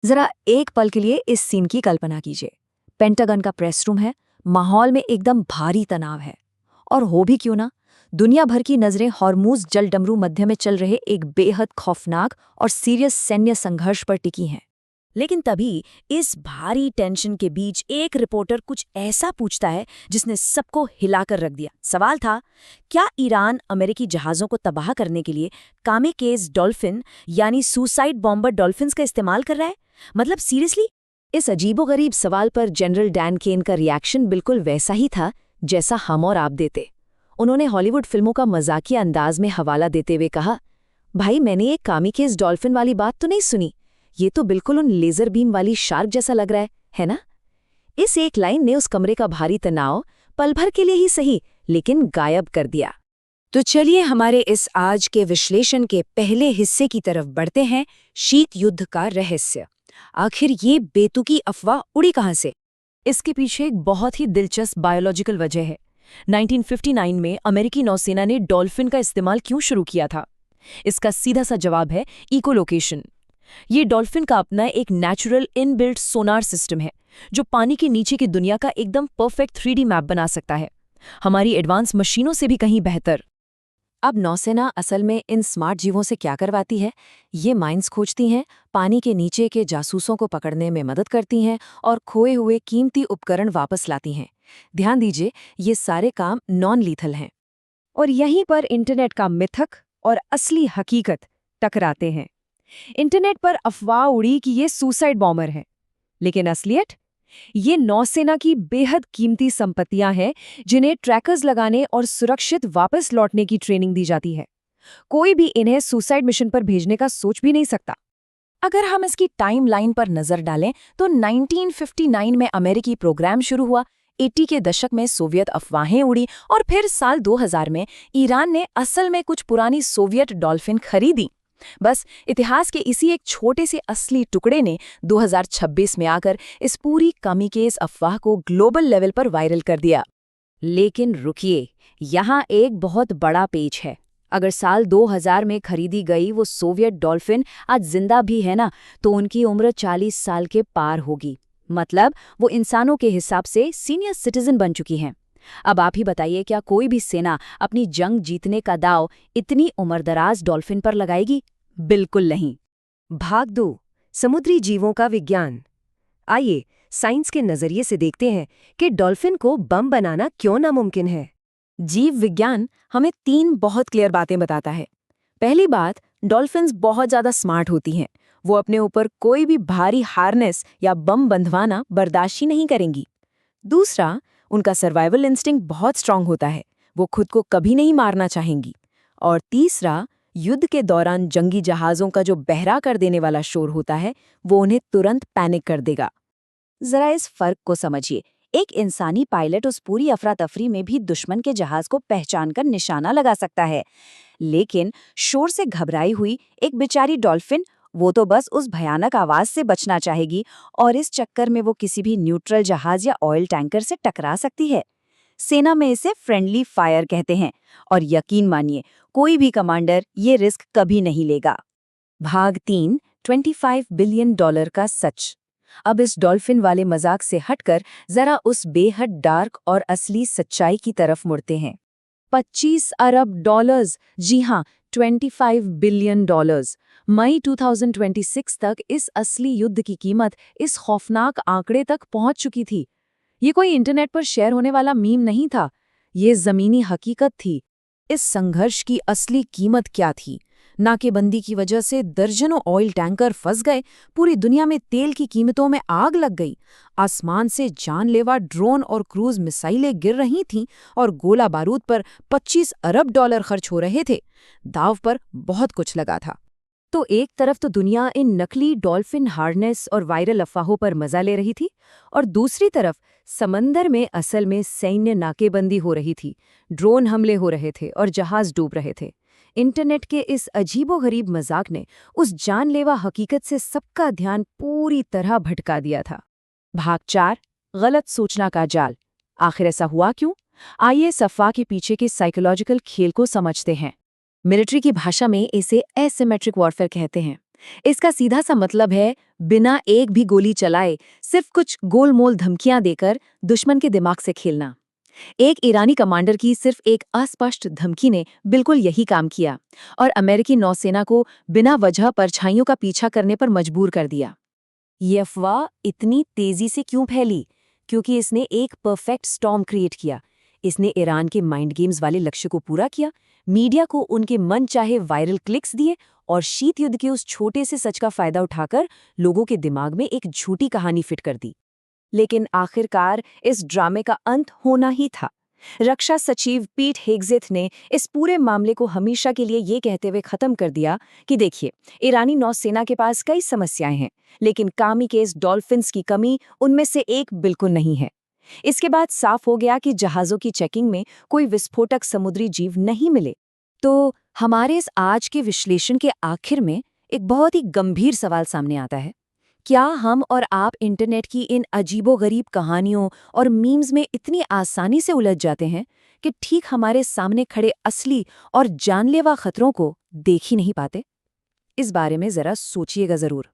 जरा एक पल के लिए इस सीन की कल्पना कीजिए। पेंटागन का प्रेस रूम है, माहौल में एकदम भारी तनाव है। और हो भी क्यों ना, दुनिया भर की नजरें हॉर्मूज जलडमरू मध्य में चल रहे एक बेहद खौफनाक और सीरियस सैन्य संघर्ष पर टिकी हैं। लेकिन तभी इस भारी टेंशन के बीच एक रिपोर्टर कुछ ऐसा पूछता है जिसने सबको हिलाकर रख दिया। सवाल था, क्या ईरान अमेरिकी जहाज़ों को तबाह करने के लिए कामेकेज डॉल्फिन यानी सुसाइड बॉम्बर डॉल्फिन्स का इस्तेमाल कर रहा है? मतलब सीरियसली? इस अजीबोगरीब सवाल पर जनरल डैन केन का रिएक्शन बिल्कुल वैसा ही था जैसा हम और आप देते। उन्होंने हॉलीवुड फिल्मों का मजाकिया अंदाज में हवाला देते हुए कहा, भाई मैंने ये कामेकेज डॉल्फिन वाली बात तो नहीं सुनी, ये तो बिल्कुल उन लेजर बीम वाली शार्क जैसा लग रहा है ना? इस एक लाइन ने उस कमरे का भारी तनाव पल भर के लिए ही सही लेकिन गायब कर दिया। तो चलिए हमारे इस आज के विश्लेषण के पहले हिस्से की तरफ बढ़ते हैं, शीत युद्ध का रहस्य। आखिर ये बेतुकी अफवाह उड़ी कहां से? इसके पीछे एक बहुत ही दिलचस्प बायोलॉजिकल वजह है। 1959 में अमेरिकी नौसेना ने डॉल्फिन का इस्तेमाल क्यों शुरू किया था? इसका सीधा सा जवाब है इकोलोकेशन। ये डॉल्फिन का अपना एक नेचुरल इनबिल्ट सोनार सिस्टम है जो पानी के नीचे की दुनिया का एकदम परफेक्ट 3D मैप बना सकता है, हमारी एडवांस मशीनों से भी कहीं बेहतर। अब नौसेना असल में इन स्मार्ट जीवों से क्या करवाती है? ये माइंस खोजती हैं, पानी के नीचे के जासूसों को पकड़ने में मदद करती हैं और खोए हुए कीमती उपकरण वापस लाती हैं। ध्यान दीजिए, ये सारे काम नॉन लीथल हैं। और यहीं पर इंटरनेट का मिथक और असली हकीकत टकराते हैं। इंटरनेट पर अफवाह उड़ी कि ये सुसाइड बॉम्बर है, लेकिन असलियत, ये नौसेना की बेहद कीमती संपत्तियां हैं जिन्हें ट्रैकर्स लगाने और सुरक्षित वापस लौटने की ट्रेनिंग दी जाती है। कोई भी इन्हें सुसाइड मिशन पर भेजने का सोच भी नहीं सकता। अगर हम इसकी टाइमलाइन पर नजर डालें तो 1959 में अमेरिकी प्रोग्राम शुरू हुआ, 80 के दशक में सोवियत अफवाहें उड़ी और फिर साल 2000 में ईरान ने असल में कुछ पुरानी सोवियत डॉल्फिन खरीदी। बस इतिहास के इसी एक छोटे से असली टुकड़े ने 2026 में आकर इस पूरी कामेकेज अफवाह को ग्लोबल लेवल पर वायरल कर दिया। लेकिन रुकिए, यहाँ एक बहुत बड़ा पेच है। अगर साल 2000 में खरीदी गई वो सोवियत डॉल्फिन आज जिंदा भी है ना, तो उनकी उम्र 40 साल के पार होगी। मतलब वो इंसानों के हिसाब से सीनियर सिटीजन बन चुकी हैं। अब आप ही बताइए, क्या कोई भी सेना अपनी जंग जीतने का दांव इतनी उम्रदराज डॉल्फिन पर लगाएगी? बिल्कुल नहीं। भाग 2, समुद्री जीवों का विज्ञान। आइए साइंस के नजरिए से देखते हैं कि डॉल्फिन को बम बनाना क्यों नामुमकिन है। जीव विज्ञान हमें 3 बहुत क्लियर बातें बताता है। पहली बात, डॉल्फिन्स बहुत ज्यादा स्मार्ट होती हैं। वो अपने ऊपर कोई भी भारी हार्नेस या बम बंधवाना बर्दाश्त ही नहीं करेंगी। दूसरा, उनका सर्वाइवल इंस्टिंक्ट बहुत स्ट्रांग होता है, वो खुद को कभी नहीं मारना चाहेंगी। और तीसरा, युद्ध के दौरान जंगी जहाज़ों का जो बहरा कर देने वाला शोर होता है, वो उन्हें तुरंत पैनिक कर देगा। जरा इस फर्क को समझिए। एक इंसानी पायलट उस पूरी अफरा तफरी में भी दुश्मन के जहाज को पहचानकर निशाना लगा सकता है, लेकिन शोर से घबराई हुई एक बेचारी डॉल्फिन, वो तो बस उस भयानक आवाज से बचना चाहेगी और इस चक्कर में वो किसी भी न्यूट्रल जहाज या ऑयल टैंकर से टकरा सकती है। सेना में इसे फ्रेंडली फायर कहते हैं और यकीन मानिए, कोई भी कमांडर ये रिस्क कभी नहीं लेगा। भाग 3, $25 बिलियन का सच। अब इस डॉल्फिन वाले मजाक से हटकर जरा उस बेहद डार्क और असली सच्चाई की तरफ मुड़ते हैं। $25 अरब, जी हाँ, $25 बिलियन। मई 2026 तक इस असली युद्ध की कीमत इस खौफनाक आंकड़े तक पहुंच चुकी थी। ये कोई इंटरनेट पर शेयर होने वाला मीम नहीं था, ये जमीनी हकीकत थी। इस संघर्ष की असली कीमत क्या थी? नाकेबंदी की वजह से दर्जनों ऑयल टैंकर फंस गए, पूरी दुनिया में तेल की कीमतों में आग लग गई, आसमान से जानलेवा ड्रोन और क्रूज मिसाइलें गिर रही थीं और गोला बारूद पर $25 अरब खर्च हो रहे थे। दांव पर बहुत कुछ लगा था। तो एक तरफ तो दुनिया इन नकली डॉल्फिन हार्नेस और वायरल अफवाहों पर मजा ले रही थी, और दूसरी तरफ समंदर में असल में सैन्य नाकेबंदी हो रही थी, ड्रोन हमले हो रहे थे और जहाज डूब रहे थे। इंटरनेट के इस अजीबोगरीब मजाक ने उस जानलेवा हकीकत से सबका ध्यान पूरी तरह भटका दिया था। भाग 4, गलत सूचना का जाल। आखिर ऐसा हुआ क्यों? आइए इस अफवाह के पीछे के साइकोलॉजिकल खेल को समझते हैं। मिलिट्री की भाषा में इसे एसिमेट्रिक वॉरफेयर कहते हैं। इसका सीधा सा मतलब है बिना एक भी गोली चलाए सिर्फ कुछ गोलमोल धमकियां देकर दुश्मन के दिमाग से खेलना। एक ईरानी कमांडर की सिर्फ एक अस्पष्ट धमकी ने बिल्कुल यही काम किया और अमेरिकी नौसेना को बिना वजह परछाइयों का पीछा करने पर मजबूर कर दिया। ये अफवाह इतनी तेजी से क्यों फैली? क्योंकि इसने एक परफेक्ट स्टॉर्म क्रिएट किया। इसने ईरान के माइंड गेम्स वाले लक्ष्य को पूरा किया, मीडिया को उनके मन चाहे वायरल क्लिक्स दिए और शीत युद्ध के उस छोटे से सच का फायदा उठाकर लोगों के दिमाग में एक झूठी कहानी फिट कर दी। लेकिन आखिरकार इस ड्रामे का अंत होना ही था। रक्षा सचिव पीट हेग्सेथ ने इस पूरे मामले को हमेशा के लिए ये कहते हुए खत्म कर दिया कि देखिए, ईरानी नौसेना के पास कई समस्याएं हैं, लेकिन कामिकेज डॉल्फिन्स की कमी उनमें से एक बिल्कुल नहीं है। इसके बाद साफ हो गया कि जहाज़ों की चेकिंग में कोई विस्फोटक समुद्री जीव नहीं मिले। तो हमारे इस आज के विश्लेषण के आखिर में एक बहुत ही गंभीर सवाल सामने आता है। क्या हम और आप इंटरनेट की इन अजीबोगरीब कहानियों और मीम्स में इतनी आसानी से उलझ जाते हैं कि ठीक हमारे सामने खड़े असली और जानलेवा खतरों को देख ही नहीं पाते? इस बारे में जरा सोचिएगा जरूर।